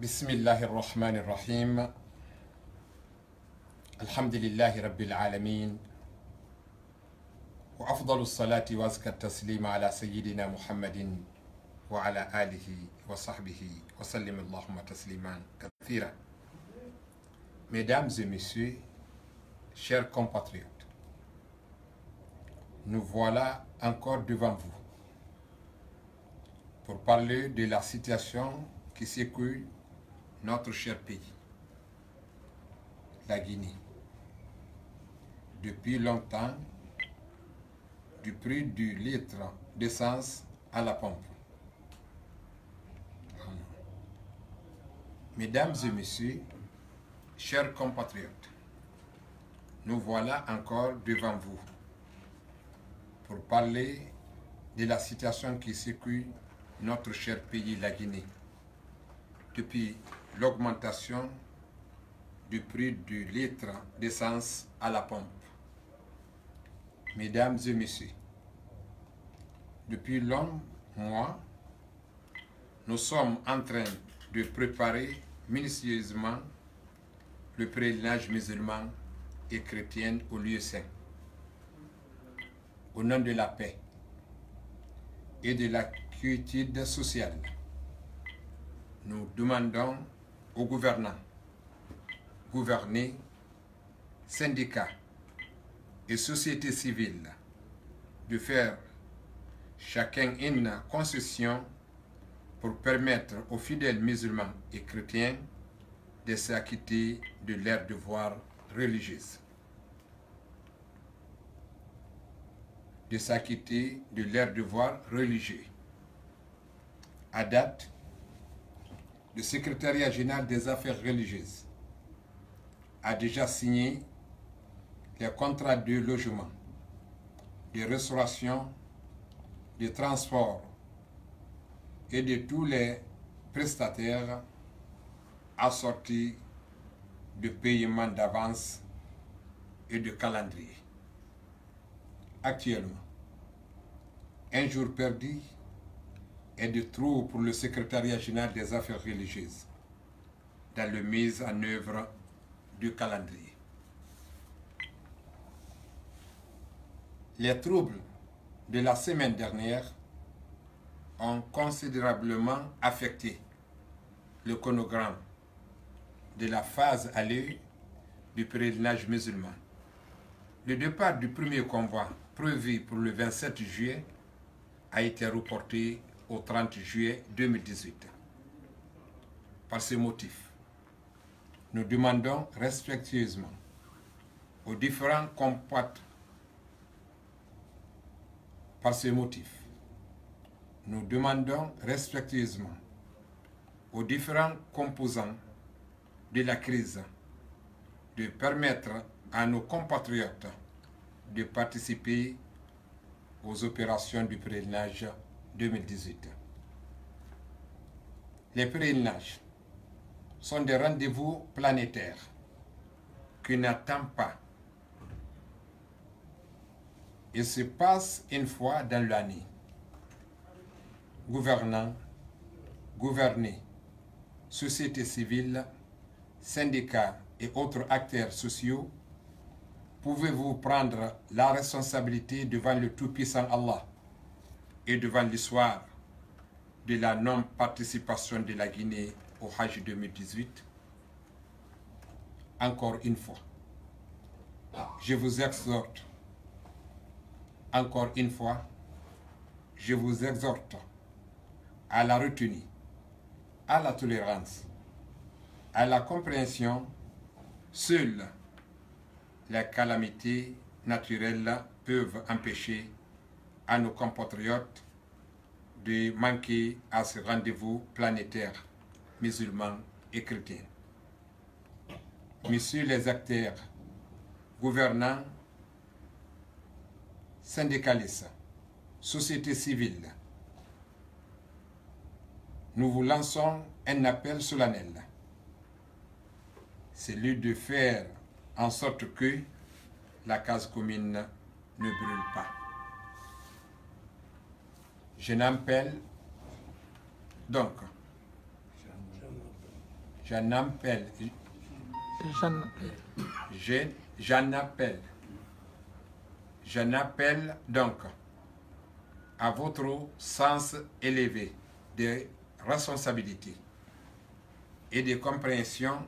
بسم الله الرحمن الرحيم الحمد لله رب العالمين وأفضل الصلاة وأزكى التسليم على سيدنا محمد وعلى آله وصحبه وسلم اللهم تسليما كثيرا. Mesdames et messieurs, chers compatriotes, nous voilà encore devant vous pour parler de la situation qui secoue notre cher pays, la Guinée. Depuis longtemps, du prix du litre d'essence à la pompe. Mesdames et messieurs, chers compatriotes, nous voilà encore devant vous pour parler de la situation qui secoue notre cher pays, la Guinée, depuis l'augmentation du prix du litre d'essence à la pompe. Mesdames et messieurs, depuis longs mois, nous sommes en train de préparer minutieusement le pèlerinage musulman et chrétien au lieu saint. Au nom de la paix et de la quiétude sociale, nous demandons aux gouvernants, gouvernés, syndicats et sociétés civiles de faire chacun une concession pour permettre aux fidèles musulmans et chrétiens de s'acquitter de leurs devoirs religieux. À date, le secrétariat général des affaires religieuses a déjà signé les contrats de logement, de restauration, de transport et de tous les prestataires assortis de paiement d'avance et de calendrier. Actuellement, un jour perdu est de trop pour le secrétariat général des affaires religieuses dans la mise en œuvre du calendrier. Les troubles de la semaine dernière ont considérablement affecté le chronogramme de la phase aller du pèlerinage musulman. Le départ du premier convoi prévu pour le 27 juillet a été reporté au 30 juillet 2018. Par ce motif, nous demandons respectueusement aux différents compatriotes aux différents composants de la crise de permettre à nos compatriotes de participer aux opérations du pèlerinage 2018. Les pèlerinages sont des rendez-vous planétaires qui n'attendent pas et se passent une fois dans l'année. Gouvernants, gouvernés, sociétés civiles, syndicats et autres acteurs sociaux, pouvez-vous prendre la responsabilité devant le Tout-Puissant Allah et devant l'histoire de la non-participation de la Guinée au Hajj 2018? Encore une fois, je vous exhorte, à la retenue, à la tolérance, à la compréhension. Seules les calamités naturelles peuvent empêcher à nos compatriotes de manquer à ce rendez-vous planétaire musulman et chrétien. Messieurs les acteurs, gouvernants, syndicalistes, sociétés civiles, nous vous lançons un appel solennel, celui de faire en sorte que la case commune ne brûle pas. Je n'appelle donc J'en appelle. J'en appelle donc à votre sens élevé de responsabilité et de compréhension,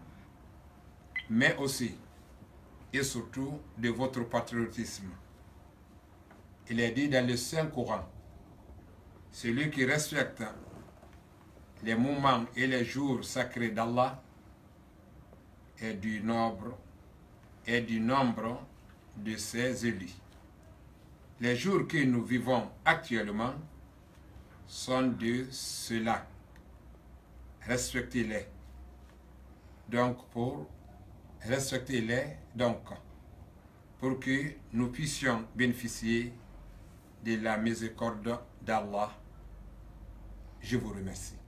mais aussi et surtout de votre patriotisme. Il est dit dans le Saint-Coran, celui qui respecte les moments et les jours sacrés d'Allah est du nombre de ses élus. Les jours que nous vivons actuellement sont de cela. Respectez-les. Donc, pour que nous puissions bénéficier de la miséricorde d'Allah. Je vous remercie.